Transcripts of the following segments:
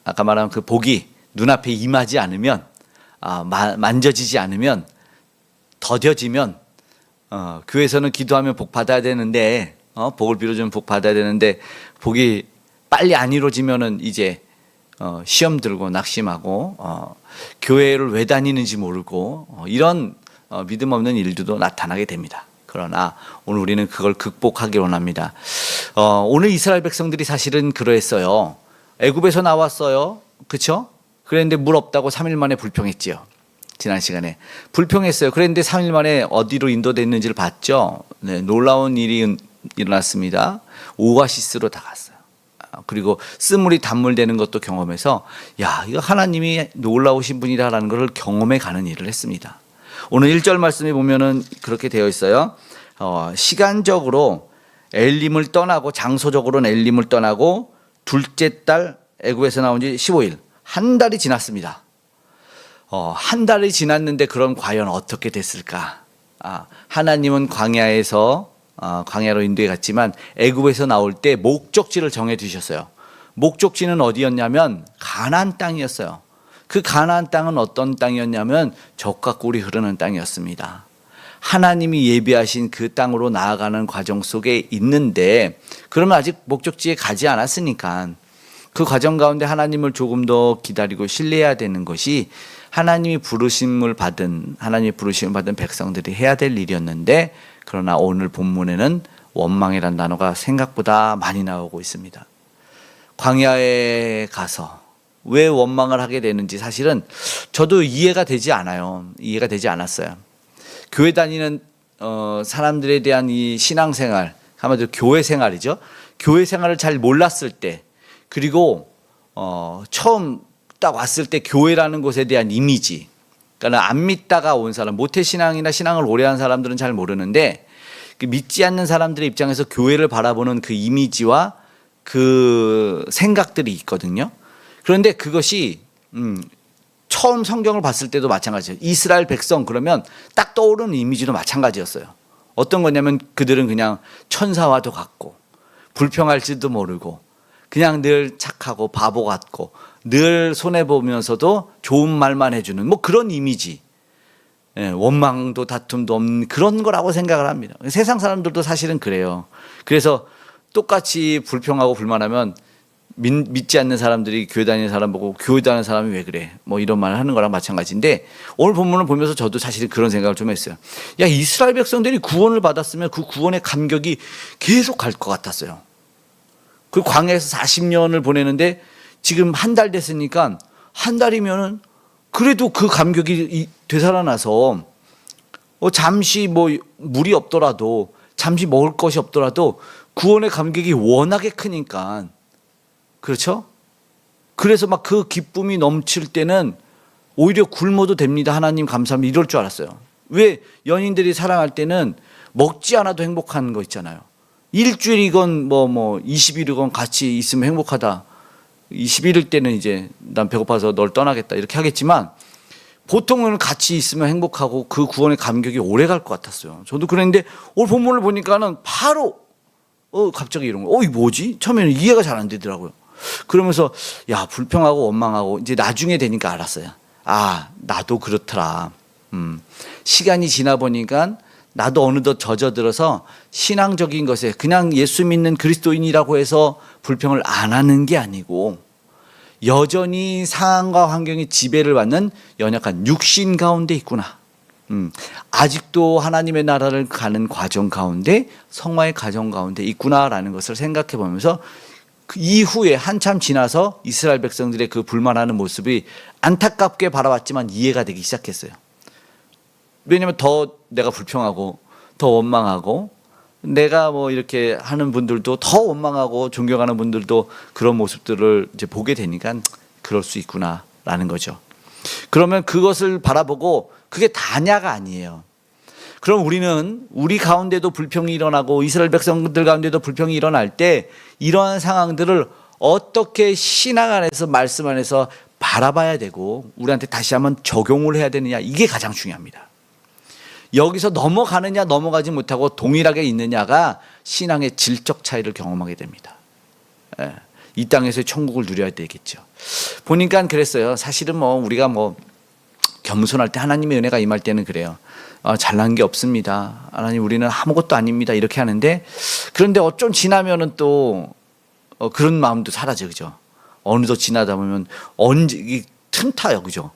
아까 말한 그 복이 눈앞에 임하지 않으면, 만져지지 않으면, 더뎌지면, 교회에서는 기도하면 복 받아야 되는데, 복을 빌어주면 복 받아야 되는데, 복이 빨리 안 이루어지면은 이제 시험 들고 낙심하고 교회를 왜 다니는지 모르고 이런 믿음 없는 일들도 나타나게 됩니다. 그러나 오늘 우리는 그걸 극복하기 원합니다. 오늘 이스라엘 백성들이 사실은 그러했어요. 애굽에서 나왔어요. 그렇죠? 그랬는데 물 없다고 3일 만에 불평했지요. 지난 시간에 불평했어요. 그런데 3일 만에 어디로 인도됐는지를 봤죠. 네, 놀라운 일이 일어났습니다. 오아시스로 다 갔어요. 그리고 쓴물이 단물되는 것도 경험해서 야, 이거 하나님이 놀라우신 분이다라는 것을 경험해 가는 일을 했습니다. 오늘 1절 말씀에 보면은 그렇게 되어 있어요. 시간적으로 엘림을 떠나고 장소적으로는 엘림을 떠나고 둘째 달 애굽에서 나온 지 15일, 한 달이 지났습니다. 한 달이 지났는데 그럼 과연 어떻게 됐을까? 하나님은 광야로 인도해 갔지만 애굽에서 나올 때 목적지를 정해 두셨어요. 목적지는 어디였냐면 가나안 땅이었어요. 그 가나안 땅은 어떤 땅이었냐면 젖과 꿀이 흐르는 땅이었습니다. 하나님이 예비하신 그 땅으로 나아가는 과정 속에 있는데 그러면 아직 목적지에 가지 않았으니까 그 과정 가운데 하나님을 조금 더 기다리고 신뢰해야 되는 것이 하나님이 부르심을 받은 백성들이 해야 될 일이었는데 그러나 오늘 본문에는 원망이라는 단어가 생각보다 많이 나오고 있습니다. 광야에 가서 왜 원망을 하게 되는지 사실은 저도 이해가 되지 않았어요. 교회 다니는 사람들에 대한 이 신앙생활, 한마디로 교회 생활이죠. 교회 생활을 잘 몰랐을 때 그리고 처음 딱 왔을 때 교회라는 곳에 대한 이미지, 그러니까 안 믿다가 온 사람, 모태신앙이나 신앙을 오래 한 사람들은 잘 모르는데 그 믿지 않는 사람들의 입장에서 교회를 바라보는 그 이미지와 그 생각들이 있거든요. 그런데 그것이 처음 성경을 봤을 때도 마찬가지예요. 이스라엘 백성 그러면 딱 떠오르는 이미지도 마찬가지였어요. 어떤 거냐면 그들은 그냥 천사와도 같고 불평할지도 모르고 그냥 늘 착하고 바보 같고 늘 손해보면서도 좋은 말만 해주는 뭐 그런 이미지, 원망도 다툼도 없는 그런 거라고 생각을 합니다. 세상 사람들도 사실은 그래요. 그래서 똑같이 불평하고 불만하면 믿지 않는 사람들이 교회 다니는 사람 보고 교회 다니는 사람이 왜 그래 뭐 이런 말을 하는 거랑 마찬가지인데 오늘 본문을 보면서 저도 사실 그런 생각을 좀 했어요. 야, 이스라엘 백성들이 구원을 받았으면 그 구원의 감격이 계속 갈 것 같았어요. 그 광야에서 40년을 보내는데 지금 한 달 됐으니까 한 달이면은 그래도 그 감격이 되살아나서 잠시 뭐 물이 없더라도 잠시 먹을 것이 없더라도 구원의 감격이 워낙에 크니까 그렇죠? 그래서 막 그 기쁨이 넘칠 때는 오히려 굶어도 됩니다. 하나님 감사합니다. 이럴 줄 알았어요. 왜 연인들이 사랑할 때는 먹지 않아도 행복한 거 있잖아요. 일주일이건 뭐 20일이건 같이 있으면 행복하다. 21일 때는 이제 난 배고파서 널 떠나겠다 이렇게 하겠지만 보통은 같이 있으면 행복하고 그 구원의 감격이 오래 갈 것 같았어요. 저도 그랬는데 오늘 본문을 보니까는 바로 갑자기 이런 거. 이게 뭐지? 처음에는 이해가 잘 안 되더라고요. 그러면서 야, 불평하고 원망하고 이제 나중에 되니까 알았어요. 나도 그렇더라. 시간이 지나 보니까 나도 어느덧 젖어들어서 신앙적인 것에 그냥 예수 믿는 그리스도인이라고 해서 불평을 안 하는 게 아니고 여전히 상황과 환경이 지배를 받는 연약한 육신 가운데 있구나. 아직도 하나님의 나라를 가는 과정 가운데 성화의 과정 가운데 있구나라는 것을 생각해 보면서 그 이후에 한참 지나서 이스라엘 백성들의 그 불만하는 모습이 안타깝게 바라봤지만 이해가 되기 시작했어요. 왜냐하면 더 내가 불평하고 더 원망하고 내가 뭐 이렇게 하는 분들도 더 원망하고 존경하는 분들도 그런 모습들을 이제 보게 되니까 그럴 수 있구나라는 거죠. 그러면 그것을 바라보고 그게 다냐가 아니에요. 그럼 우리는 우리 가운데도 불평이 일어나고 이스라엘 백성들 가운데도 불평이 일어날 때 이러한 상황들을 어떻게 신앙 안에서 말씀 안에서 바라봐야 되고 우리한테 다시 한번 적용을 해야 되느냐, 이게 가장 중요합니다. 여기서 넘어가느냐 넘어가지 못하고 동일하게 있느냐가 신앙의 질적 차이를 경험하게 됩니다. 이 땅에서의 천국을 누려야 되겠죠. 보니까 그랬어요. 사실은 뭐 우리가 뭐 겸손할 때 하나님의 은혜가 임할 때는 그래요. 잘난 게 없습니다. 하나님 우리는 아무것도 아닙니다. 이렇게 하는데 그런데 좀 지나면은 또 그런 마음도 사라져, 그죠? 어느덧 지나다 보면 언제 이 틈타요, 그죠?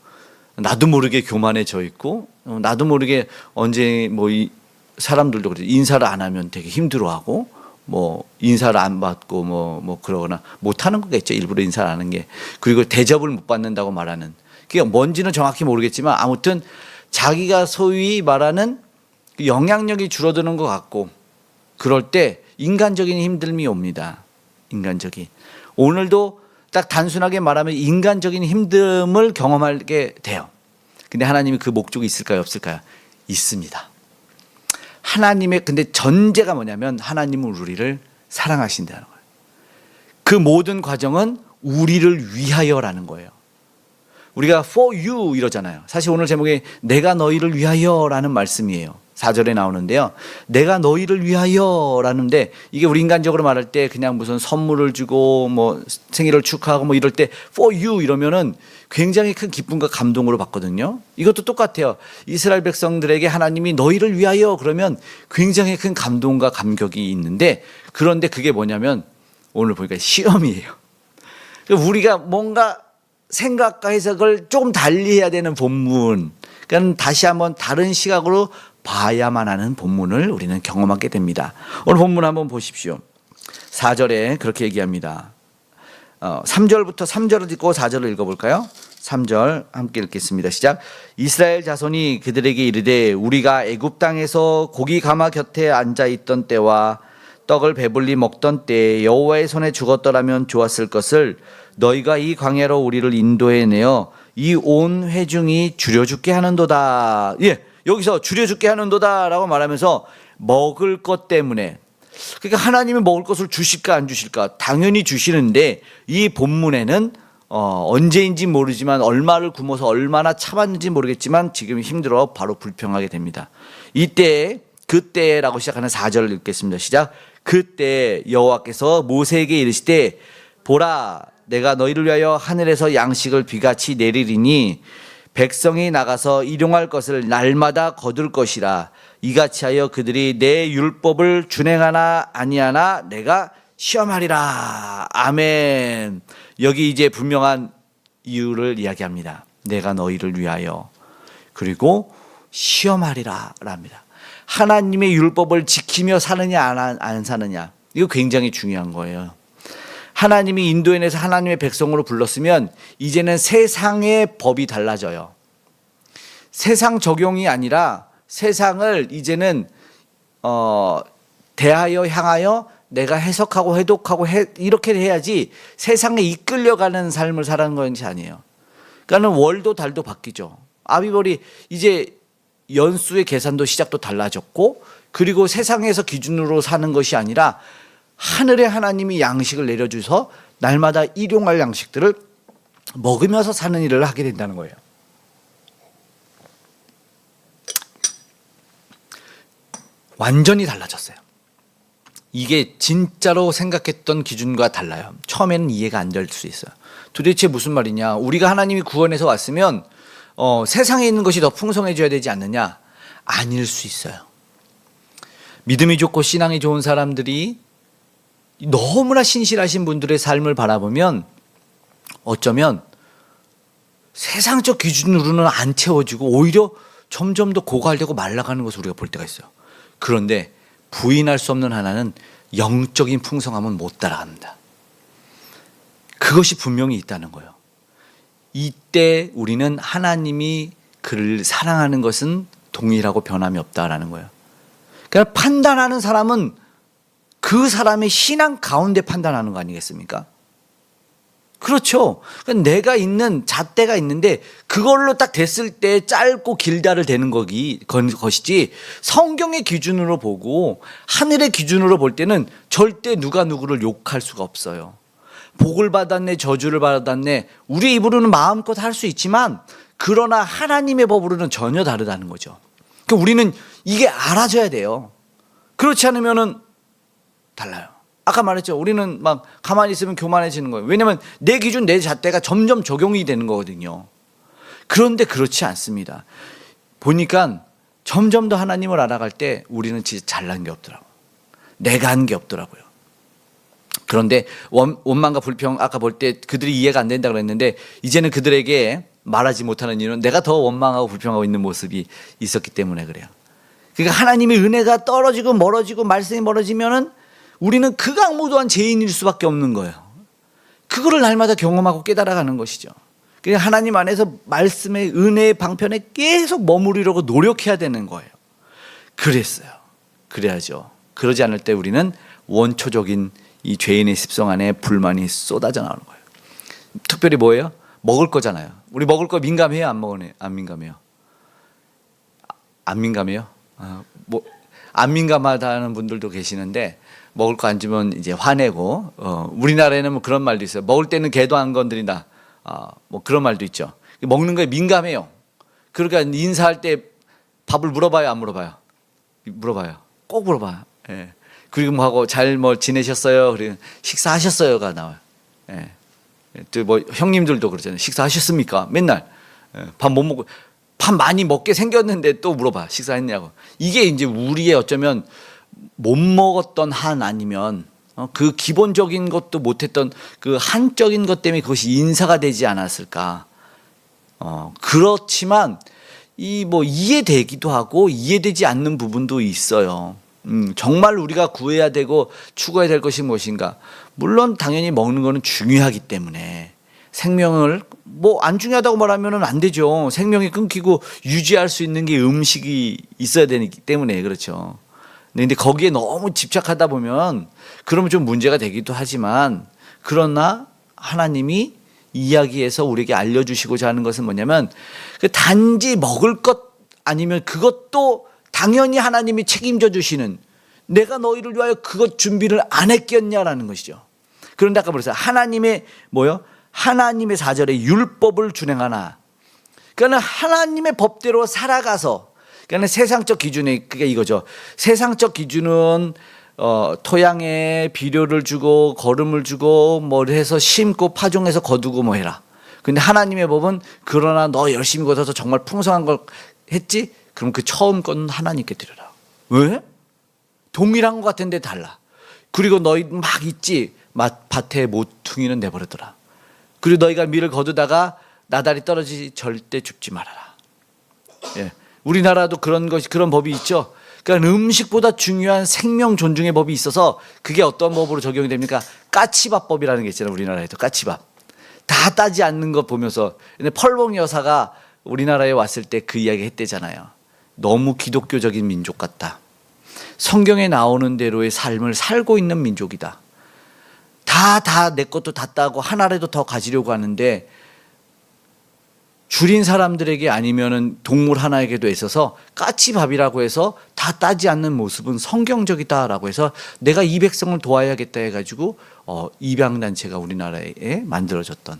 나도 모르게 교만해져 있고 나도 모르게 언제 뭐 이 사람들도 그래 인사를 안 하면 되게 힘들어하고 뭐 인사를 안 받고 뭐 그러거나 못 하는 거겠죠. 일부러 인사를 안 하는 게. 그리고 대접을 못 받는다고 말하는. 그게 뭔지는 정확히 모르겠지만 아무튼 자기가 소위 말하는 영향력이 줄어드는 것 같고 그럴 때 인간적인 힘듦이 옵니다. 인간적인. 오늘도 딱 단순하게 말하면 인간적인 힘듦을 경험하게 돼요. 근데 하나님이 그 목적이 있을까요? 없을까요? 있습니다. 하나님의 근데 전제가 뭐냐면 하나님은 우리를 사랑하신다는 거예요. 그 모든 과정은 우리를 위하여라는 거예요. 우리가 for you 이러잖아요. 사실 오늘 제목이 내가 너희를 위하여라는 말씀이에요. 4절에 나오는데요. 내가 너희를 위하여라는데 이게 우리 인간적으로 말할 때 그냥 무슨 선물을 주고 뭐 생일을 축하하고 뭐 이럴 때 for you 이러면은 굉장히 큰 기쁨과 감동으로 받거든요. 이것도 똑같아요. 이스라엘 백성들에게 하나님이 너희를 위하여 그러면 굉장히 큰 감동과 감격이 있는데 그런데 그게 뭐냐면 오늘 보니까 시험이에요. 우리가 뭔가 생각과 해석을 조금 달리 해야 되는 본문. 그러니까 다시 한번 다른 시각으로 봐야만 하는 본문을 우리는 경험하게 됩니다. 오늘 본문 한번 보십시오. 4절에 그렇게 얘기합니다. 3절을 읽고 4절을 읽어볼까요? 3절 함께 읽겠습니다. 시작. 이스라엘 자손이 그들에게 이르되 우리가 애굽 땅에서 고기 가마 곁에 앉아 있던 때와 떡을 배불리 먹던 때에 여호와의 손에 죽었더라면 좋았을 것을 너희가 이 광야로 우리를 인도해 내어 이 온 회중이 줄여 죽게 하는도다. 예, 여기서 줄여 죽게 하는도다라고 말하면서 먹을 것 때문에 그러니까 하나님이 먹을 것을 주실까 안 주실까? 당연히 주시는데 이 본문에는 언제인지 모르지만 얼마를 굶어서 얼마나 참았는지 모르겠지만 지금 힘들어 바로 불평하게 됩니다. 이때 그때라고 시작하는 4절을 읽겠습니다. 시작. 그때 여호와께서 모세에게 이르시되 보라 내가 너희를 위하여 하늘에서 양식을 비같이 내리리니 백성이 나가서 일용할 것을 날마다 거둘 것이라 이같이 하여 그들이 내 율법을 준행하나 아니하나 내가 시험하리라. 아멘. 여기 이제 분명한 이유를 이야기합니다. 내가 너희를 위하여 그리고 시험하리라 랍니다. 하나님의 율법을 지키며 사느냐 안 사느냐 이거 굉장히 중요한 거예요. 하나님이 인도해내서 하나님의 백성으로 불렀으면 이제는 세상의 법이 달라져요. 세상 적용이 아니라 세상을 이제는 대하여 향하여 내가 해석하고 해독하고 이렇게 해야지 세상에 이끌려가는 삶을 살아가는 것이 아니에요. 그러니까 월도 달도 바뀌죠. 아비벌이 이제 연수의 계산도 시작도 달라졌고 그리고 세상에서 기준으로 사는 것이 아니라 하늘의 하나님이 양식을 내려주셔서 날마다 일용할 양식들을 먹으면서 사는 일을 하게 된다는 거예요. 완전히 달라졌어요. 이게 진짜로 생각했던 기준과 달라요. 처음에는 이해가 안 될 수 있어요. 도대체 무슨 말이냐. 우리가 하나님이 구원해서 왔으면 세상에 있는 것이 더 풍성해져야 되지 않느냐. 아닐 수 있어요. 믿음이 좋고 신앙이 좋은 사람들이 너무나 신실하신 분들의 삶을 바라보면 어쩌면 세상적 기준으로는 안 채워지고 오히려 점점 더 고갈되고 말라가는 것을 우리가 볼 때가 있어요. 그런데 부인할 수 없는 하나는 영적인 풍성함은 못 따라갑니다. 그것이 분명히 있다는 거예요. 이때 우리는 하나님이 그를 사랑하는 것은 동일하고 변함이 없다라는 거예요. 그러니까 판단하는 사람은 그 사람의 신앙 가운데 판단하는 거 아니겠습니까? 그렇죠. 그러니까 내가 있는 잣대가 있는데 그걸로 딱 됐을 때 짧고 길다를 되는 것이지 성경의 기준으로 보고 하늘의 기준으로 볼 때는 절대 누가 누구를 욕할 수가 없어요. 복을 받았네 저주를 받았네 우리 입으로는 마음껏 할 수 있지만 그러나 하나님의 법으로는 전혀 다르다는 거죠. 그러니까 우리는 이게 알아져야 돼요. 그렇지 않으면은 달라요. 아까 말했죠. 우리는 막 가만히 있으면 교만해지는 거예요. 왜냐하면 내 기준, 내 잣대가 점점 적용이 되는 거거든요. 그런데 그렇지 않습니다. 보니까 점점 더 하나님을 알아갈 때 우리는 진짜 잘난 게 없더라고요. 내가 한 게 없더라고요. 그런데 원망과 불평, 아까 볼 때 그들이 이해가 안 된다 그랬는데 이제는 그들에게 말하지 못하는 이유는 내가 더 원망하고 불평하고 있는 모습이 있었기 때문에 그래요. 그러니까 하나님의 은혜가 떨어지고 멀어지고 말씀이 멀어지면은 우리는 극악무도한 죄인일 수밖에 없는 거예요. 그거를 날마다 경험하고 깨달아가는 것이죠. 그냥 하나님 안에서 말씀의 은혜의 방편에 계속 머무르려고 노력해야 되는 거예요. 그랬어요. 그래야죠. 그러지 않을 때 우리는 원초적인 이 죄인의 습성 안에 불만이 쏟아져 나오는 거예요. 특별히 뭐예요? 먹을 거잖아요. 우리 먹을 거 민감해요? 안 민감해요? 안 민감해요? 안 민감하다는 분들도 계시는데 먹을 거 안 주면 이제 화내고, 우리나라에는 뭐 그런 말도 있어요. 먹을 때는 개도 안 건드린다. 뭐 그런 말도 있죠. 먹는 거에 민감해요. 그러니까 인사할 때 밥을 물어봐요, 안 물어봐요? 물어봐요. 꼭 물어봐요. 예. 그리고 뭐 하고 잘 뭐 지내셨어요? 그리고 식사하셨어요가 나와요. 예. 또 뭐 형님들도 그러잖아요. 식사하셨습니까? 맨날 밥 못 먹고 밥 많이 먹게 생겼는데 또 물어봐. 식사했냐고. 이게 이제 우리의 어쩌면 못 먹었던 한 아니면 그 기본적인 것도 못했던 그 한적인 것 때문에 그것이 인사가 되지 않았을까. 그렇지만 이 뭐 이해되기도 하고 이해되지 않는 부분도 있어요. 정말 우리가 구해야 되고 추구해야 될 것이 무엇인가. 물론 당연히 먹는 거는 중요하기 때문에 생명을 뭐 안 중요하다고 말하면 안 되죠. 생명이 끊기고 유지할 수 있는 게 음식이 있어야 되기 때문에 그렇죠. 근데 거기에 너무 집착하다 보면 그러면 좀 문제가 되기도 하지만, 그러나 하나님이 이야기에서 우리에게 알려주시고자 하는 것은 뭐냐면 그 단지 먹을 것 아니면 그것도 당연히 하나님이 책임져 주시는, 내가 너희를 위하여 그것 준비를 안 했겠냐라는 것이죠. 그런데 아까 그랬어요. 하나님의 뭐요? 하나님의 4절에 율법을 준행하나. 그러니까 하나님의 법대로 살아가서, 그러니까 세상적 기준이 그게 이거죠. 세상적 기준은 토양에 비료를 주고 거름을 주고 뭘 해서 심고 파종해서 거두고 뭐 해라. 근데 하나님의 법은 그러나 너 열심히 거둬서 정말 풍성한 걸 했지? 그럼 그 처음 건 하나님께 드려라. 왜? 동일한 것 같은데 달라. 그리고 너희 막 있지? 밭에 모퉁이는 내버려둬라. 그리고 너희가 밀을 거두다가 나달이 떨어지지 절대 줍지 말아라. 예. 우리나라도 그런 법이 있죠. 그러니까 음식보다 중요한 생명 존중의 법이 있어서 그게 어떤 법으로 적용이 됩니까? 까치밥법이라는 게 있잖아요. 우리나라에도 까치밥. 다 따지 않는 것 보면서. 근데 펄봉 여사가 우리나라에 왔을 때 그 이야기 했대잖아요. 너무 기독교적인 민족 같다. 성경에 나오는 대로의 삶을 살고 있는 민족이다. 다 내 것도 다 따고 하나라도 더 가지려고 하는데 줄인 사람들에게 아니면은 동물 하나에게도 있어서 까치밥이라고 해서 다 따지 않는 모습은 성경적이다라고 해서 내가 이 백성을 도와야겠다 해가지고 입양단체가 우리나라에 만들어졌던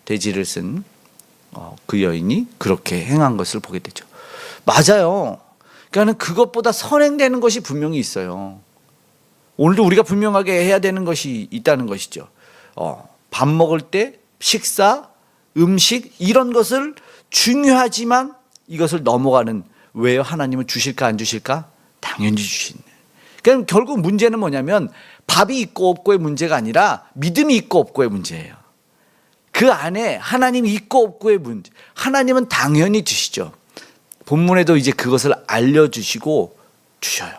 돼지를 쓴 그 여인이 그렇게 행한 것을 보게 되죠. 맞아요. 그러니까 그것보다 선행되는 것이 분명히 있어요. 오늘도 우리가 분명하게 해야 되는 것이 있다는 것이죠. 밥 먹을 때 식사, 음식 이런 것을 중요하지만 이것을 넘어가는, 왜요? 하나님은 주실까 안 주실까? 당연히 주시네. 그러니까 결국 문제는 뭐냐면 밥이 있고 없고의 문제가 아니라 믿음이 있고 없고의 문제예요. 그 안에 하나님이 있고 없고의 문제. 하나님은 당연히 주시죠. 본문에도 이제 그것을 알려주시고 주셔요.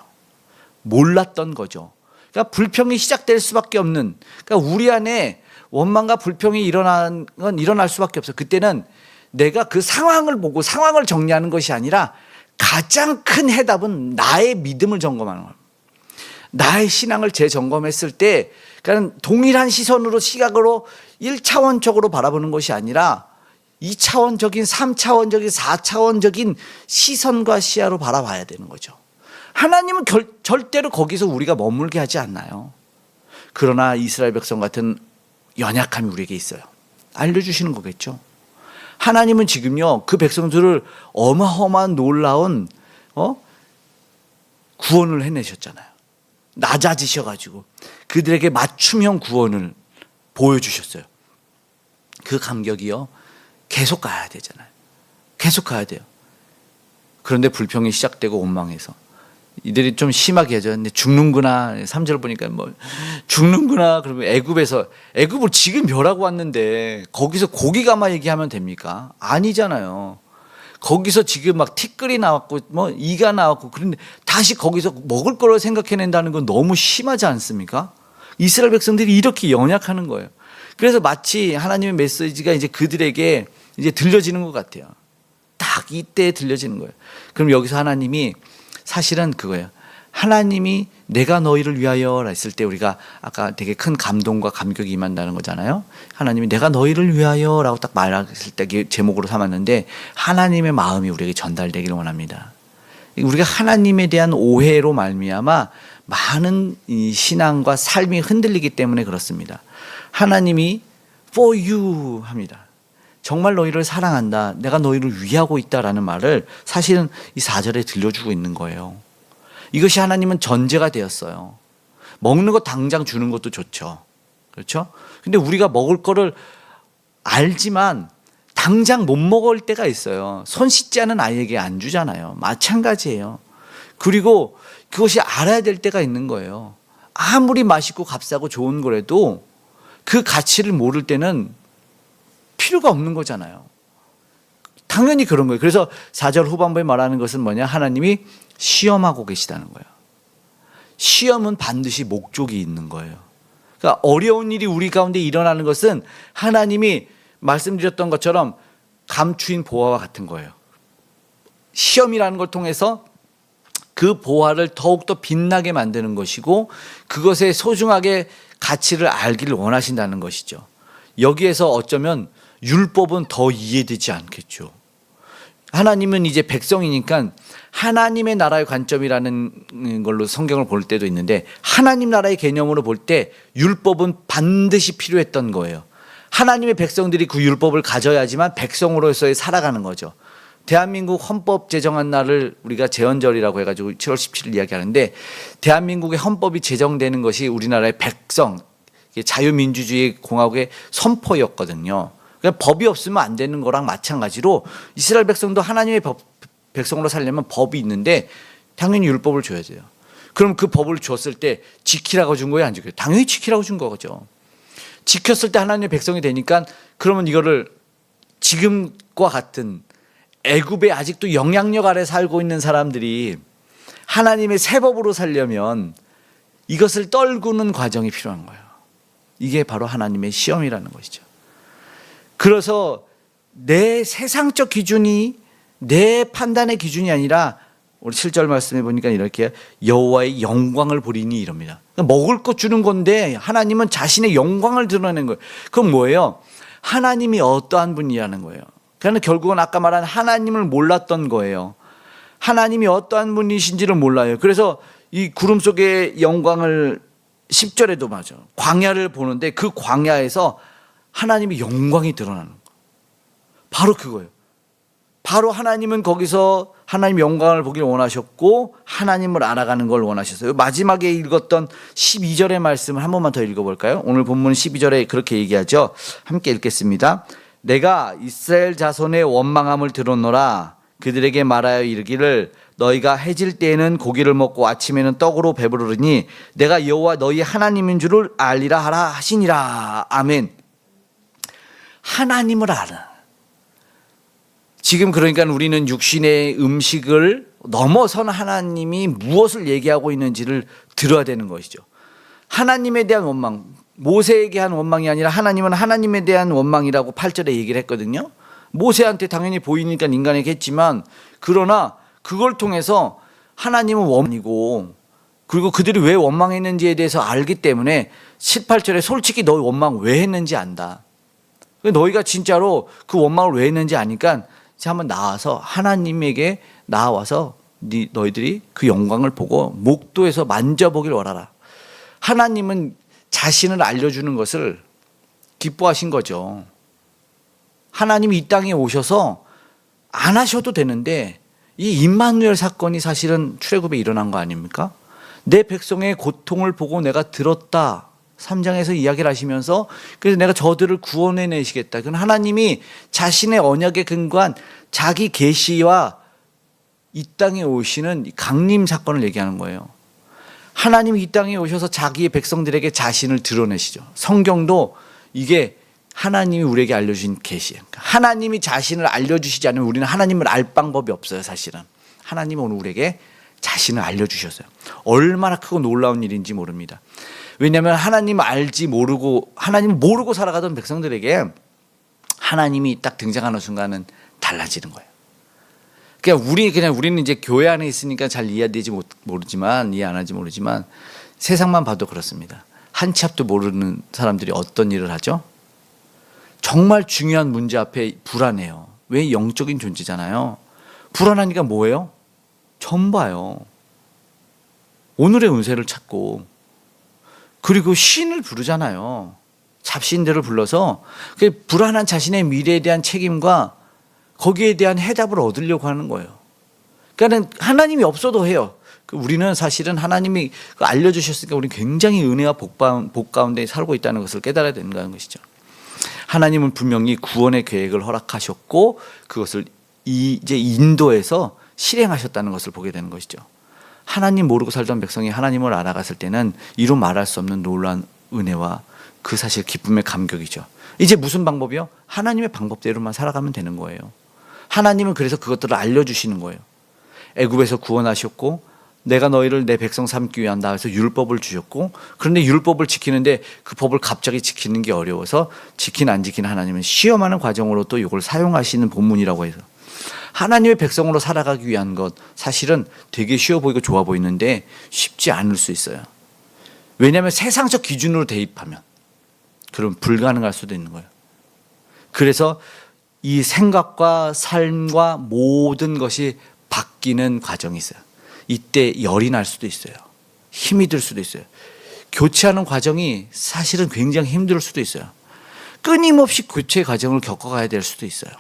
몰랐던 거죠. 그러니까 불평이 시작될 수밖에 없는, 그러니까 우리 안에 원망과 불평이 일어날 수밖에 없어요. 그때는 내가 그 상황을 보고 상황을 정리하는 것이 아니라 가장 큰 해답은 나의 믿음을 점검하는 거예요. 나의 신앙을 재점검했을 때, 그러니까 동일한 시선으로 시각으로 1차원적으로 바라보는 것이 아니라 2차원적인 3차원적인 4차원적인 시선과 시야로 바라봐야 되는 거죠. 하나님은 절대로 거기서 우리가 머물게 하지 않나요? 그러나 이스라엘 백성 같은 연약함이 우리에게 있어요. 알려주시는 거겠죠. 하나님은 지금요 그 백성들을 어마어마한 놀라운 구원을 해내셨잖아요. 낮아지셔가지고 그들에게 맞춤형 구원을 보여주셨어요. 그 감격이요, 계속 가야 되잖아요. 계속 가야 돼요. 그런데 불평이 시작되고 원망해서 이들이 좀 심하게 하죠. 근데 죽는구나. 3절 보니까 뭐 죽는구나. 그러면 애굽을 지금 멸하고 왔는데 거기서 고기 가마 얘기하면 됩니까? 아니잖아요. 거기서 지금 막 티끌이 나왔고 뭐 이가 나왔고, 그런데 다시 거기서 먹을 거를 생각해낸다는 건 너무 심하지 않습니까? 이스라엘 백성들이 이렇게 연약하는 거예요. 그래서 마치 하나님의 메시지가 이제 그들에게 이제 들려지는 것 같아요. 딱 이때 들려지는 거예요. 그럼 여기서 하나님이 사실은 그거예요. 하나님이 내가 너희를 위하여 했을 때 우리가 아까 되게 큰 감동과 감격이 임한다는 거잖아요. 하나님이 내가 너희를 위하여 라고 딱 말했을 때 제목으로 삼았는데 하나님의 마음이 우리에게 전달되기를 원합니다. 우리가 하나님에 대한 오해로 말미암아 많은 이 신앙과 삶이 흔들리기 때문에 그렇습니다. 하나님이 for you 합니다. 정말 너희를 사랑한다, 내가 너희를 위하고 있다라는 말을 사실은 이 4절에 들려주고 있는 거예요. 이것이 하나님은 전제가 되었어요. 먹는 거 당장 주는 것도 좋죠. 그렇죠? 근데 우리가 먹을 거를 알지만 당장 못 먹을 때가 있어요. 손 씻지 않은 아이에게 안 주잖아요. 마찬가지예요. 그리고 그것이 알아야 될 때가 있는 거예요. 아무리 맛있고 값싸고 좋은 거라도 그 가치를 모를 때는 필요가 없는 거잖아요. 당연히 그런 거예요. 그래서 4절 후반부에 말하는 것은 뭐냐? 하나님이 시험하고 계시다는 거예요. 시험은 반드시 목적이 있는 거예요. 그러니까 어려운 일이 우리 가운데 일어나는 것은 하나님이 말씀드렸던 것처럼 감추인 보화와 같은 거예요. 시험이라는 걸 통해서 그 보화를 더욱더 빛나게 만드는 것이고 그것의 소중하게 가치를 알기를 원하신다는 것이죠. 여기에서 어쩌면 율법은 더 이해되지 않겠죠. 하나님은 이제 백성이니까 하나님의 나라의 관점이라는 걸로 성경을 볼 때도 있는데 하나님 나라의 개념으로 볼 때 율법은 반드시 필요했던 거예요. 하나님의 백성들이 그 율법을 가져야지만 백성으로서의 살아가는 거죠. 대한민국 헌법 제정한 날을 우리가 제헌절이라고 해가지고 7월 17일 이야기하는데 대한민국의 헌법이 제정되는 것이 우리나라의 백성, 자유민주주의 공화국의 선포였거든요. 그러니까 법이 없으면 안 되는 거랑 마찬가지로 이스라엘 백성도 하나님의 백성으로 살려면 법이 있는데 당연히 율법을 줘야 돼요. 그럼 그 법을 줬을 때 지키라고 준 거예요, 안 지켜요? 당연히 지키라고 준 거죠. 지켰을 때 하나님의 백성이 되니까 그러면 이거를 지금과 같은 애굽에 아직도 영향력 아래 살고 있는 사람들이 하나님의 새 법으로 살려면 이것을 떨구는 과정이 필요한 거예요. 이게 바로 하나님의 시험이라는 것이죠. 그래서 내 세상적 기준이 내 판단의 기준이 아니라 우리 7절 말씀해 보니까 이렇게 여호와의 영광을 보리니 이럽니다. 그러니까 먹을 것 주는 건데 하나님은 자신의 영광을 드러내는 거예요. 그건 뭐예요? 하나님이 어떠한 분이라는 거예요. 그러니까 결국은 아까 말한 하나님을 몰랐던 거예요. 하나님이 어떠한 분이신지를 몰라요. 그래서 이 구름 속의 영광을 10절에도 맞아. 광야를 보는데 그 광야에서 하나님의 영광이 드러나는 거. 바로 그거예요. 바로 하나님은 거기서 하나님의 영광을 보기를 원하셨고 하나님을 알아가는 걸 원하셨어요. 마지막에 읽었던 12절의 말씀을 한 번만 더 읽어볼까요? 오늘 본문 12절에 그렇게 얘기하죠. 함께 읽겠습니다. 내가 이스라엘 자손의 원망함을 들었노라. 그들에게 말하여 이르기를 너희가 해질 때에는 고기를 먹고 아침에는 떡으로 배부르니 내가 여호와 너희 하나님인 줄을 알리라 하라 하시니라. 아멘. 하나님을 알아. 지금 그러니까 우리는 육신의 음식을 넘어선 하나님이 무엇을 얘기하고 있는지를 들어야 되는 것이죠. 하나님에 대한 원망, 모세에게 한 원망이 아니라 하나님은 하나님에 대한 원망이라고 8절에 얘기를 했거든요. 모세한테 당연히 보이니까 인간에게 했지만 그러나 그걸 통해서 하나님은 원망이고 그리고 그들이 왜 원망했는지에 대해서 알기 때문에 18절에 솔직히 너희 원망 왜 했는지 안다. 너희가 진짜로 그 원망을 왜 했는지 아니까 한번 나와서 하나님에게 나와서 너희들이 그 영광을 보고 목도에서 만져보길 원하라. 하나님은 자신을 알려주는 것을 기뻐하신 거죠. 하나님이 이 땅에 오셔서 안 하셔도 되는데 이 임마누엘 사건이 사실은 출애굽에 일어난 거 아닙니까? 내 백성의 고통을 보고 내가 들었다. 3장에서 이야기를 하시면서 그래서 내가 저들을 구원해 내시겠다. 그건 하나님이 자신의 언약에 근거한 자기 계시와 이 땅에 오시는 강림 사건을 얘기하는 거예요. 하나님이 이 땅에 오셔서 자기의 백성들에게 자신을 드러내시죠. 성경도 이게 하나님이 우리에게 알려주신 계시예요. 하나님이 자신을 알려주시지 않으면 우리는 하나님을 알 방법이 없어요. 사실은 하나님은 오늘 우리에게 자신을 알려주셨어요. 얼마나 크고 놀라운 일인지 모릅니다. 왜냐하면 하나님을 알지 모르고 하나님을 모르고 살아가던 백성들에게 하나님이 딱 등장하는 순간은 달라지는 거예요. 그냥 우리는 이제 교회 안에 있으니까 잘 이해되지 모르지만 이해 안 하지 모르지만 세상만 봐도 그렇습니다. 한 치 앞도 모르는 사람들이 어떤 일을 하죠? 정말 중요한 문제 앞에 불안해요. 왜? 영적인 존재잖아요. 불안하니까 뭐예요? 점 봐요. 오늘의 운세를 찾고 그리고 신을 부르잖아요. 잡신들을 불러서 그 불안한 자신의 미래에 대한 책임과 거기에 대한 해답을 얻으려고 하는 거예요. 그러니까 하나님이 없어도 해요. 우리는 사실은 하나님이 알려주셨으니까 우리는 굉장히 은혜와 복 가운데 살고 있다는 것을 깨달아야 된다는 것이죠. 하나님은 분명히 구원의 계획을 허락하셨고 그것을 이제 인도해서 실행하셨다는 것을 보게 되는 것이죠. 하나님 모르고 살던 백성이 하나님을 알아갔을 때는 이루 말할 수 없는 놀라운 은혜와 그 사실 기쁨의 감격이죠. 이제 무슨 방법이요? 하나님의 방법대로만 살아가면 되는 거예요. 하나님은 그래서 그것들을 알려주시는 거예요. 애굽에서 구원하셨고 내가 너희를 내 백성 삼기 위한다 해서 율법을 주셨고 그런데 율법을 지키는데 그 법을 갑자기 지키는 게 어려워서 지킨 안 지킨 하나님은 시험하는 과정으로 또 이걸 사용하시는 본문이라고 해서 하나님의 백성으로 살아가기 위한 것 사실은 되게 쉬워 보이고 좋아 보이는데 쉽지 않을 수 있어요. 왜냐하면 세상적 기준으로 대입하면 그럼 불가능할 수도 있는 거예요. 그래서 이 생각과 삶과 모든 것이 바뀌는 과정이 있어요. 이때 열이 날 수도 있어요. 힘이 들 수도 있어요. 교체하는 과정이 사실은 굉장히 힘들 수도 있어요. 끊임없이 교체 과정을 겪어가야 될 수도 있어요.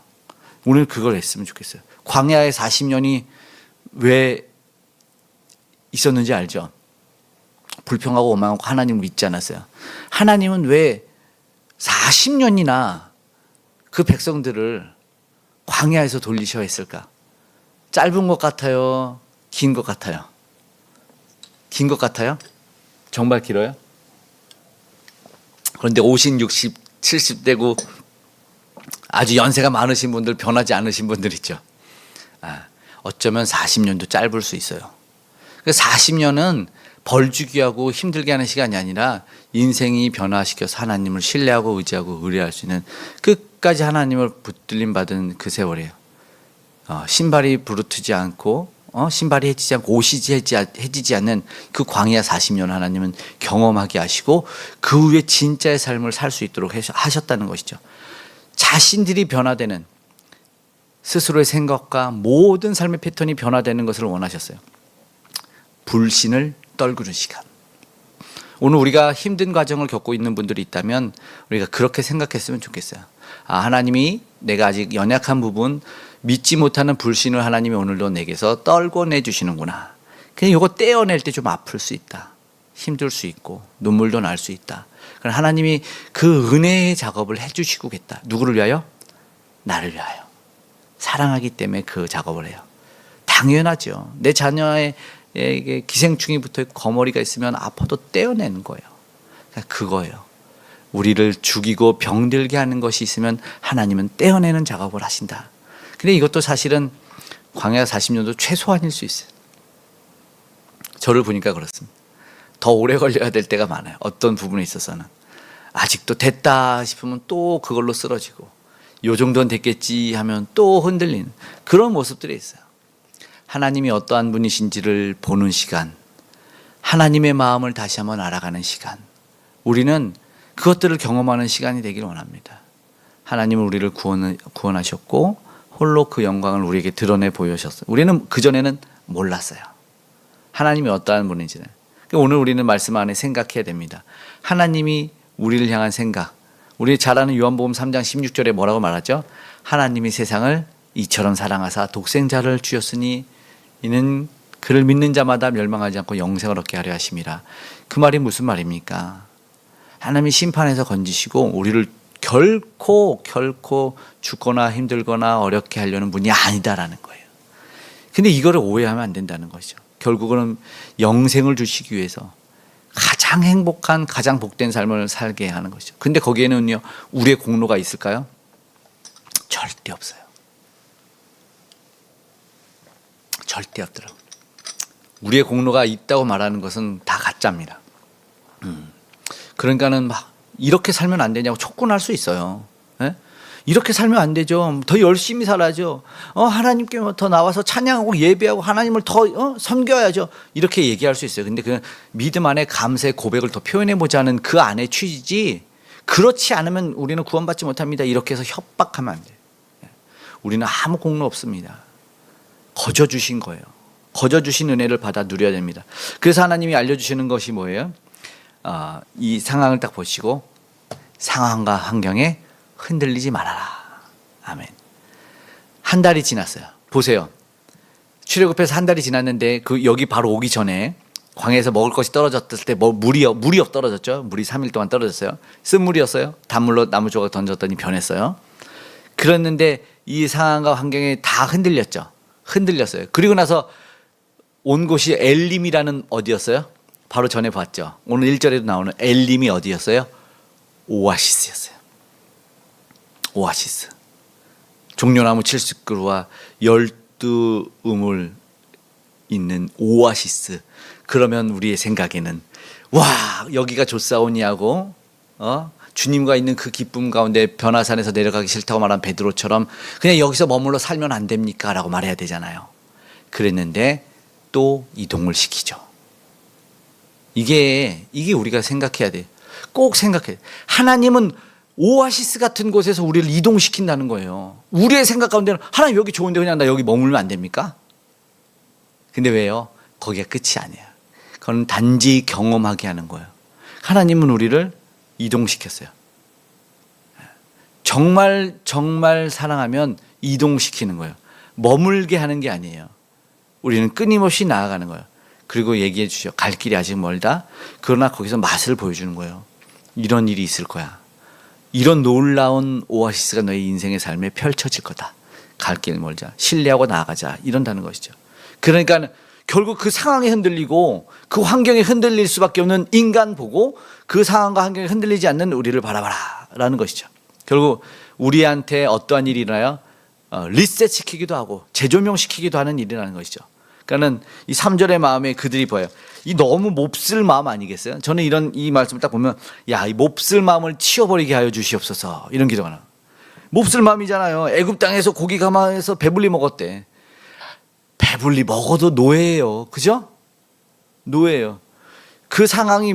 오늘 그걸 했으면 좋겠어요. 광야의 40년이 왜 있었는지 알죠? 불평하고 오만하고 하나님을 믿지 않았어요. 하나님은 왜 40년이나 그 백성들을 광야에서 돌리셔야 했을까? 짧은 것 같아요? 긴 것 같아요? 긴 것 같아요? 정말 길어요? 그런데 50, 60, 70대고 아주 연세가 많으신 분들, 변하지 않으신 분들 있죠. 어쩌면 40년도 짧을 수 있어요. 40년은 벌주기하고 힘들게 하는 시간이 아니라 인생이 변화시켜서 하나님을 신뢰하고 의지하고 의뢰할 수 있는 끝까지 하나님을 붙들림 받은 그 세월이에요. 신발이 부르트지 않고 신발이 해지지 않고 옷이 해지지 않는 그 광야 40년 하나님은 경험하게 하시고 그 후에 진짜의 삶을 살 수 있도록 하셨다는 것이죠. 자신들이 변화되는 스스로의 생각과 모든 삶의 패턴이 변화되는 것을 원하셨어요. 불신을 떨구는 시간. 오늘 우리가 힘든 과정을 겪고 있는 분들이 있다면 우리가 그렇게 생각했으면 좋겠어요. 하나님이 내가 아직 연약한 부분 믿지 못하는 불신을 하나님이 오늘도 내게서 떨궈내 주시는구나. 그냥 이거 떼어낼 때 좀 아플 수 있다. 힘들 수 있고 눈물도 날 수 있다. 그럼 하나님이 그 은혜의 작업을 해주시고겠다. 누구를 위하여? 나를 위하여. 사랑하기 때문에 그 작업을 해요. 당연하죠. 내 자녀에게 기생충이 붙어있고 거머리가 있으면 아파도 떼어내는 거예요. 그거예요. 우리를 죽이고 병들게 하는 것이 있으면 하나님은 떼어내는 작업을 하신다. 근데 이것도 사실은 광야 40년도 최소한일 수 있어요. 저를 보니까 그렇습니다. 더 오래 걸려야 될 때가 많아요. 어떤 부분에 있어서는. 아직도 됐다 싶으면 또 그걸로 쓰러지고 요 정도는 됐겠지 하면 또 흔들리는 그런 모습들이 있어요. 하나님이 어떠한 분이신지를 보는 시간, 하나님의 마음을 다시 한번 알아가는 시간, 우리는 그것들을 경험하는 시간이 되기를 원합니다. 하나님은 우리를 구원하셨고 홀로 그 영광을 우리에게 드러내 보여주셨어요. 우리는 그전에는 몰랐어요. 하나님이 어떠한 분인지는. 오늘 우리는 말씀 안에 생각해야 됩니다. 하나님이 우리를 향한 생각. 우리 잘 아는 요한복음 3장 16절에 뭐라고 말하죠? 하나님이 세상을 이처럼 사랑하사 독생자를 주셨으니 이는 그를 믿는 자마다 멸망하지 않고 영생을 얻게 하려 하심이라. 그 말이 무슨 말입니까? 하나님이 심판에서 건지시고 우리를 결코 죽거나 힘들거나 어렵게 하려는 분이 아니다라는 거예요. 근데 이거를 오해하면 안 된다는 거죠. 결국은 영생을 주시기 위해서 가장 행복한, 가장 복된 삶을 살게 하는 것이죠. 근데 거기에는요, 우리의 공로가 있을까요? 절대 없어요. 절대 없더라고요. 우리의 공로가 있다고 말하는 것은 다 가짜입니다. 그러니까는 막 이렇게 살면 안 되냐고 촉구할 수 있어요. 예? 이렇게 살면 안 되죠. 더 열심히 살아야죠. 하나님께 더 나와서 찬양하고 예배하고 하나님을 더 섬겨야죠. 이렇게 얘기할 수 있어요. 근데 그 믿음 안에 감사의 고백을 더 표현해보자는 그 안의 취지지, 그렇지 않으면 우리는 구원받지 못합니다. 이렇게 해서 협박하면 안 돼요. 우리는 아무 공로 없습니다. 거저 주신 거예요. 거저 주신 은혜를 받아 누려야 됩니다. 그래서 하나님이 알려주시는 것이 뭐예요? 이 상황을 딱 보시고 상황과 환경에 흔들리지 말아라. 아멘. 한 달이 지났어요. 보세요. 출애굽해서 한 달이 지났는데 여기 바로 오기 전에 광야에서 먹을 것이 떨어졌을 때 물이 떨어졌죠. 물이 3일 동안 떨어졌어요. 쓴물이었어요. 단물로 나무 조각 던졌더니 변했어요. 그랬는데 이 상황과 환경에 다 흔들렸어요. 그리고 나서 온 곳이 엘림이라는 어디였어요? 바로 전에 봤죠. 오늘 1절에도 나오는 엘림이 어디였어요? 오아시스였어요. 오아시스. 종려나무 70그루와 12우물 있는 오아시스. 그러면 우리의 생각에는 와, 여기가 좋사오니하고 주님과 있는 그 기쁨 가운데 변화산에서 내려가기 싫다고 말한 베드로처럼 그냥 여기서 머물러 살면 안 됩니까? 라고 말해야 되잖아요. 그랬는데 또 이동을 시키죠. 이게 우리가 생각해야 돼요. 꼭 생각해야 돼요. 하나님은 오아시스 같은 곳에서 우리를 이동시킨다는 거예요. 우리의 생각 가운데는 하나님 여기 좋은데 그냥 나 여기 머물면 안 됩니까? 근데 왜요? 거기가 끝이 아니에요. 그건 단지 경험하게 하는 거예요. 하나님은 우리를 이동시켰어요. 정말 사랑하면 이동시키는 거예요. 머물게 하는 게 아니에요. 우리는 끊임없이 나아가는 거예요. 그리고 얘기해 주죠. 갈 길이 아직 멀다. 그러나 거기서 맛을 보여주는 거예요. 이런 일이 있을 거야. 이런 놀라운 오아시스가 너의 인생의 삶에 펼쳐질 거다. 갈 길 멀자. 신뢰하고 나아가자. 이런다는 것이죠. 그러니까 결국 그 상황에 흔들리고 그 환경에 흔들릴 수밖에 없는 인간 보고 그 상황과 환경에 흔들리지 않는 우리를 바라봐라 라는 것이죠. 결국 우리한테 어떠한 일이 일어나요? 리셋시키기도 하고 재조명시키기도 하는 일이라는 것이죠. 그러니까는 이 3절의 마음에 그들이 보여요. 이 너무 몹쓸 마음 아니겠어요? 저는 이 말씀을 딱 보면 이 몹쓸 마음을 치워버리게 하여 주시옵소서 이런 기도가 나요. 몹쓸 마음이잖아요. 애굽 땅에서 고기 가마에서 배불리 먹었대. 배불리 먹어도 노예예요. 그죠? 노예예요. 그 상황이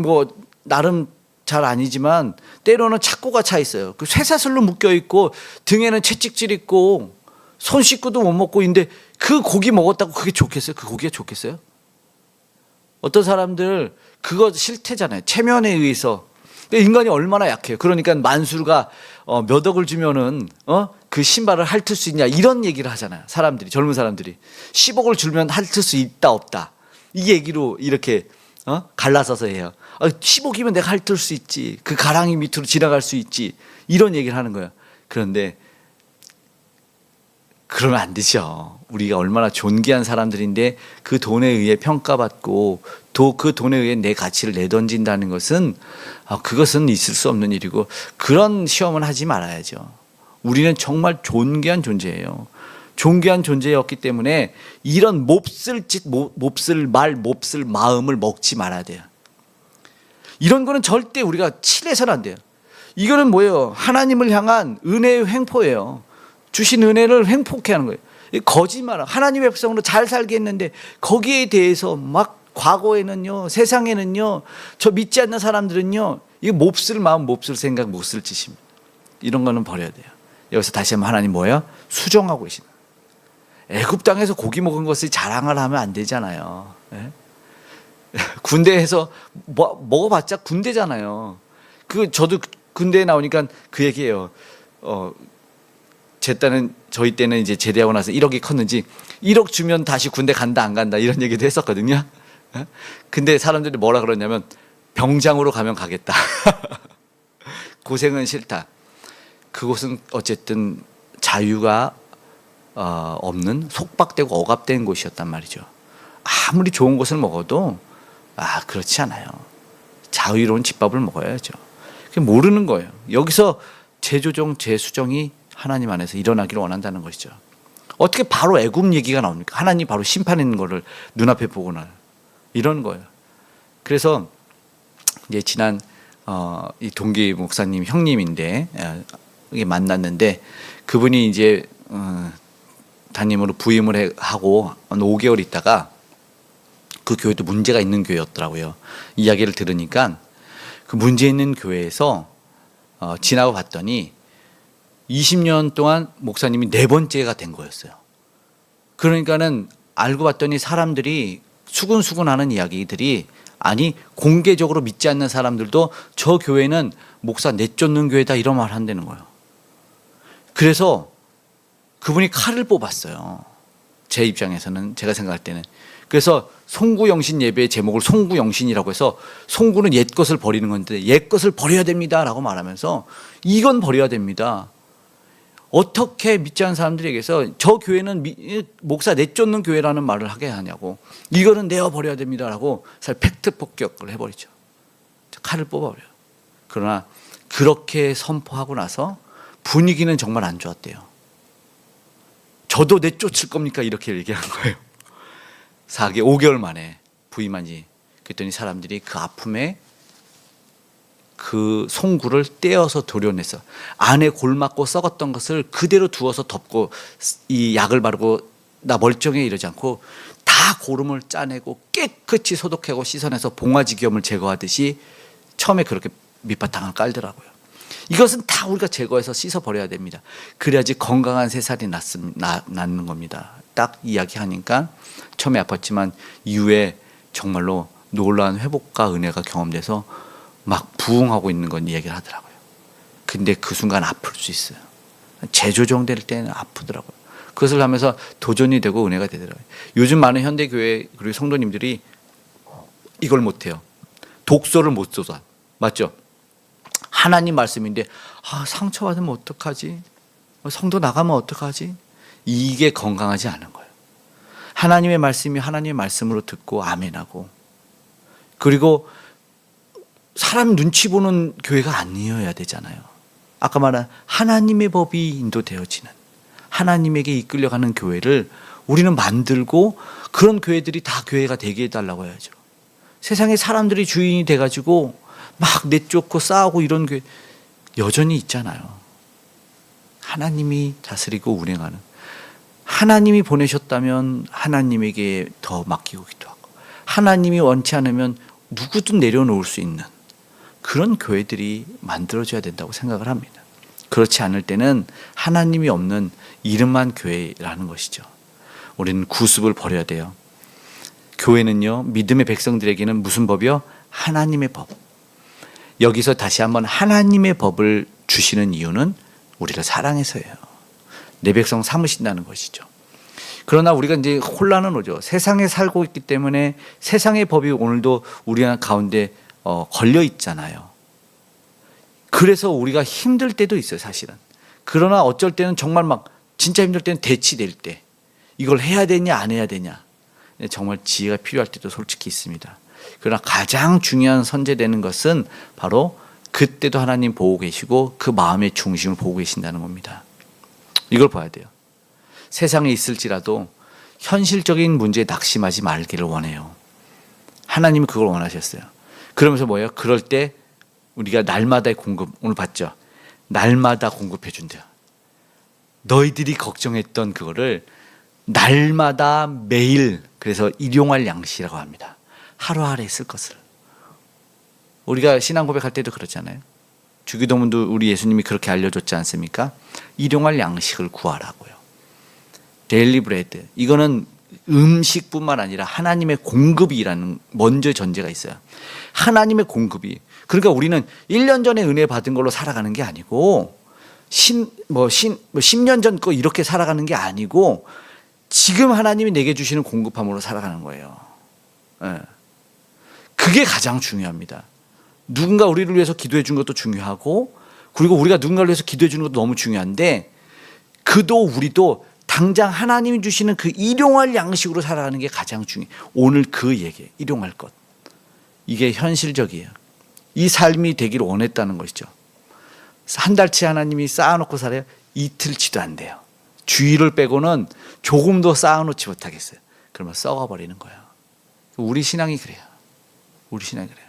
나름 잘 아니지만 때로는 착고가 차 있어요. 그 쇠사슬로 묶여 있고 등에는 채찍질 있고 손 씻고도 못 먹고 있는데 그 고기 먹었다고 그게 좋겠어요? 그 고기가 좋겠어요? 어떤 사람들 그거 실태잖아요. 체면에 의해서. 인간이 얼마나 약해요. 그러니까 만수르가 몇 억을 주면은 그 신발을 핥을 수 있냐 이런 얘기를 하잖아요. 사람들이, 젊은 사람들이 10억을 주면 핥을 수 있다 없다 이 얘기로 이렇게 갈라서서 해요. 10억이면 내가 핥을 수 있지. 그 가랑이 밑으로 지나갈 수 있지. 이런 얘기를 하는 거예요. 그런데 그러면 안 되죠. 우리가 얼마나 존귀한 사람들인데 그 돈에 의해 평가받고 또 그 돈에 의해 내 가치를 내던진다는 것은 그것은 있을 수 없는 일이고 그런 시험은 하지 말아야죠. 우리는 정말 존귀한 존재예요. 존귀한 존재였기 때문에 이런 몹쓸 짓, 몹쓸 말, 몹쓸 마음을 먹지 말아야 돼요. 이런 거는 절대 우리가 칠해서는 안 돼요. 이거는 뭐예요? 하나님을 향한 은혜의 횡포예요. 주신 은혜를 횡포케 하는 거예요. 거짓말, 하나님의 백성으로 잘 살게 했는데 거기에 대해서 막 과거에는요, 세상에는요, 저 믿지 않는 사람들은요, 이거 몹쓸 마음, 몹쓸 생각, 몹쓸 짓입니다. 이런 거는 버려야 돼요. 여기서 다시 한번 하나님 뭐예요? 수정하고 계시다. 애굽 땅에서 고기 먹은 것을 자랑을 하면 안 되잖아요. 예? 군대에서 먹어봤자 군대잖아요. 저도 군대에 나오니까 그 얘기예요. 제 딴은 저희 때는 이제 제대하고 나서 1억이 컸는지 1억 주면 다시 군대 간다 안 간다 이런 얘기도 했었거든요. 근데 사람들이 뭐라 그러냐면 병장으로 가면 가겠다. 고생은 싫다. 그곳은 어쨌든 자유가 없는 속박되고 억압된 곳이었단 말이죠. 아무리 좋은 것을 먹어도 그렇지 않아요. 자유로운 집밥을 먹어야죠. 모르는 거예요. 여기서 재조정, 재수정이 하나님 안에서 일어나기를 원한다는 것이죠. 어떻게 바로 애굽 얘기가 나옵니까? 하나님 바로 심판하는 거를 눈앞에 보고나 이런 거예요. 그래서 이제 지난 이 동기 목사님 형님인데 만났는데 그분이 이제 담임으로 부임을 하고 한 5개월 있다가 그 교회도 문제가 있는 교회였더라고요. 이야기를 들으니까 그 문제 있는 교회에서 지나고 봤더니 20년 동안 목사님이 4번째가 된 거였어요. 그러니까는 알고 봤더니 사람들이 수근수근하는 이야기들이 아니 공개적으로 믿지 않는 사람들도 저 교회는 목사 내쫓는 교회다 이런 말 한다는 거예요. 그래서 그분이 칼을 뽑았어요. 제 입장에서는 제가 생각할 때는. 그래서 송구영신 예배의 제목을 송구영신이라고 해서 송구는 옛 것을 버리는 건데 옛 것을 버려야 됩니다라고 말하면서 이건 버려야 됩니다. 어떻게 믿지 않는 사람들에게서 저 교회는 목사 내쫓는 교회라는 말을 하게 하냐고. 이거는 내어버려야 됩니다라고 팩트 폭격을 해버리죠. 칼을 뽑아버려요. 그러나 그렇게 선포하고 나서 분위기는 정말 안 좋았대요. 저도 내쫓을 겁니까? 이렇게 얘기한 거예요. 5개월 만에 부임하니. 그랬더니 사람들이 그 아픔에 그 송구를 떼어서 도려내서 안에 골맞고 썩었던 것을 그대로 두어서 덮고 이 약을 바르고 나 멀쩡해 이러지 않고 다 고름을 짜내고 깨끗이 소독하고 씻어내서 봉화지겸을 제거하듯이 처음에 그렇게 밑바탕을 깔더라고요. 이것은 다 우리가 제거해서 씻어버려야 됩니다. 그래야지 건강한 새살이 낳는 겁니다. 딱 이야기하니까 처음에 아팠지만 이후에 정말로 놀라운 회복과 은혜가 경험돼서 막 부흥하고 있는 건 얘기를 하더라고요. 근데 그 순간 아플 수 있어요. 재조정될 때는 아프더라고요. 그것을 하면서 도전이 되고 은혜가 되더라고요. 요즘 많은 현대교회 그리고 성도님들이 이걸 못해요. 독서를 못 써서. 맞죠? 하나님 말씀인데 상처받으면 어떡하지? 성도 나가면 어떡하지? 이게 건강하지 않은 거예요. 하나님의 말씀이 하나님의 말씀으로 듣고 아멘하고 그리고 사람 눈치 보는 교회가 아니어야 되잖아요. 아까 말한 하나님의 법이 인도되어지는 하나님에게 이끌려가는 교회를 우리는 만들고 그런 교회들이 다 교회가 되게 해달라고 해야죠. 세상에 사람들이 주인이 돼가지고 막 내쫓고 싸우고 이런 교회 여전히 있잖아요. 하나님이 다스리고 운행하는 하나님이 보내셨다면 하나님에게 더 맡기고 기도하고 하나님이 원치 않으면 누구든 내려놓을 수 있는 그런 교회들이 만들어져야 된다고 생각을 합니다. 그렇지 않을 때는 하나님이 없는 이름만 교회라는 것이죠. 우리는 구습을 버려야 돼요. 교회는요, 믿음의 백성들에게는 무슨 법이요? 하나님의 법. 여기서 다시 한번 하나님의 법을 주시는 이유는 우리를 사랑해서예요. 내 백성 삼으신다는 것이죠. 그러나 우리가 이제 혼란은 오죠. 세상에 살고 있기 때문에 세상의 법이 오늘도 우리 가운데 걸려 있잖아요. 그래서 우리가 힘들 때도 있어요, 사실은. 그러나 어쩔 때는 정말 막 진짜 힘들 때는 대치될 때 이걸 해야 되냐 안 해야 되냐 정말 지혜가 필요할 때도 솔직히 있습니다. 그러나 가장 중요한 선제되는 것은 바로 그때도 하나님 보고 계시고 그 마음의 중심을 보고 계신다는 겁니다. 이걸 봐야 돼요. 세상에 있을지라도 현실적인 문제에 낙심하지 말기를 원해요. 하나님은 그걸 원하셨어요. 그러면서 뭐예요? 그럴 때 우리가 날마다의 공급, 오늘 봤죠? 날마다 공급해 준대요. 너희들이 걱정했던 그거를 날마다 매일, 그래서 일용할 양식이라고 합니다. 하루하루에 쓸 것을. 우리가 신앙 고백할 때도 그렇잖아요. 주기도문도 우리 예수님이 그렇게 알려줬지 않습니까? 일용할 양식을 구하라고요. 데일리 브레드. 이거는 음식뿐만 아니라 하나님의 공급이라는 먼저 전제가 있어요. 하나님의 공급이. 그러니까 우리는 1년 전에 은혜 받은 걸로 살아가는 게 아니고 10년 전 거 이렇게 살아가는 게 아니고 지금 하나님이 내게 주시는 공급함으로 살아가는 거예요. 예. 그게 가장 중요합니다. 누군가 우리를 위해서 기도해 준 것도 중요하고 그리고 우리가 누군가를 위해서 기도해 주는 것도 너무 중요한데 그도 우리도 당장 하나님이 주시는 그 일용할 양식으로 살아가는 게 가장 중요해요. 오늘 그 얘기예요. 일용할 것. 이게 현실적이에요. 이 삶이 되기를 원했다는 것이죠. 한 달치 하나님이 쌓아놓고 살아요. 이틀치도 안 돼요. 주일을 빼고는 조금도 쌓아놓지 못하겠어요. 그러면 썩어버리는 거예요. 우리 신앙이 그래요. 우리 신앙이 그래요.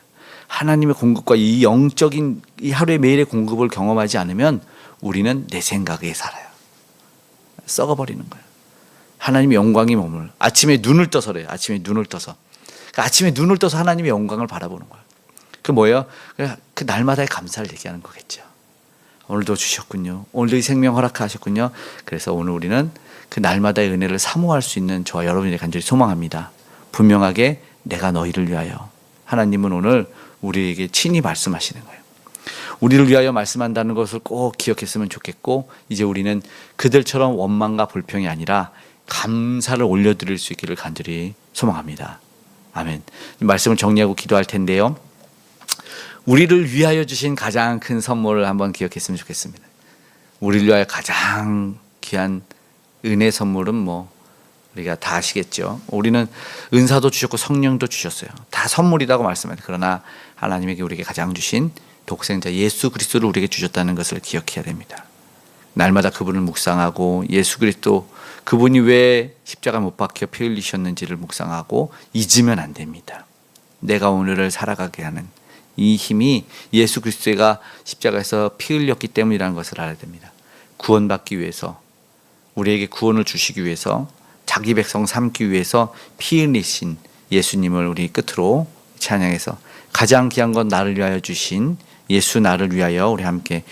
하나님의 공급과 이 영적인 이 하루의 매일의 공급을 경험하지 않으면 우리는 내 생각에 살아요. 썩어버리는 거예요. 하나님의 영광이 머물. 아침에 눈을 떠서래요. 아침에 눈을 떠서. 그러니까 아침에 눈을 떠서 하나님의 영광을 바라보는 거예요. 그 뭐예요? 그 날마다의 감사를 얘기하는 거겠죠. 오늘도 주셨군요. 오늘도 이 생명 허락하셨군요. 그래서 오늘 우리는 그 날마다의 은혜를 사모할 수 있는 저와 여러분이 간절히 소망합니다. 분명하게 내가 너희를 위하여. 하나님은 오늘 우리에게 친히 말씀하시는 거예요. 우리를 위하여 말씀한다는 것을 꼭 기억했으면 좋겠고 이제 우리는 그들처럼 원망과 불평이 아니라 감사를 올려드릴 수 있기를 간절히 소망합니다. 아멘. 말씀을 정리하고 기도할 텐데요. 우리를 위하여 주신 가장 큰 선물을 한번 기억했으면 좋겠습니다. 우리를 위하여 가장 귀한 은혜 선물은 우리가 다 아시겠죠. 우리는 은사도 주셨고 성령도 주셨어요. 다 선물이라고 말씀합니다. 그러나 하나님에게 우리에게 가장 주신 독생자 예수 그리스도를 우리에게 주셨다는 것을 기억해야 됩니다. 날마다 그분을 묵상하고 예수 그리스도 그분이 왜 십자가 못 박혀 피 흘리셨는지를 묵상하고 잊으면 안 됩니다. 내가 오늘을 살아가게 하는 이 힘이 예수 그리스도가 십자가에서 피 흘렸기 때문이라는 것을 알아야 됩니다. 구원받기 위해서 우리에게 구원을 주시기 위해서 자기 백성 삼기 위해서 피 흘리신 예수님을 우리 끝으로 찬양해서 가장 귀한 건 나를 위하여 주신 예수 나를 위하여 우리 함께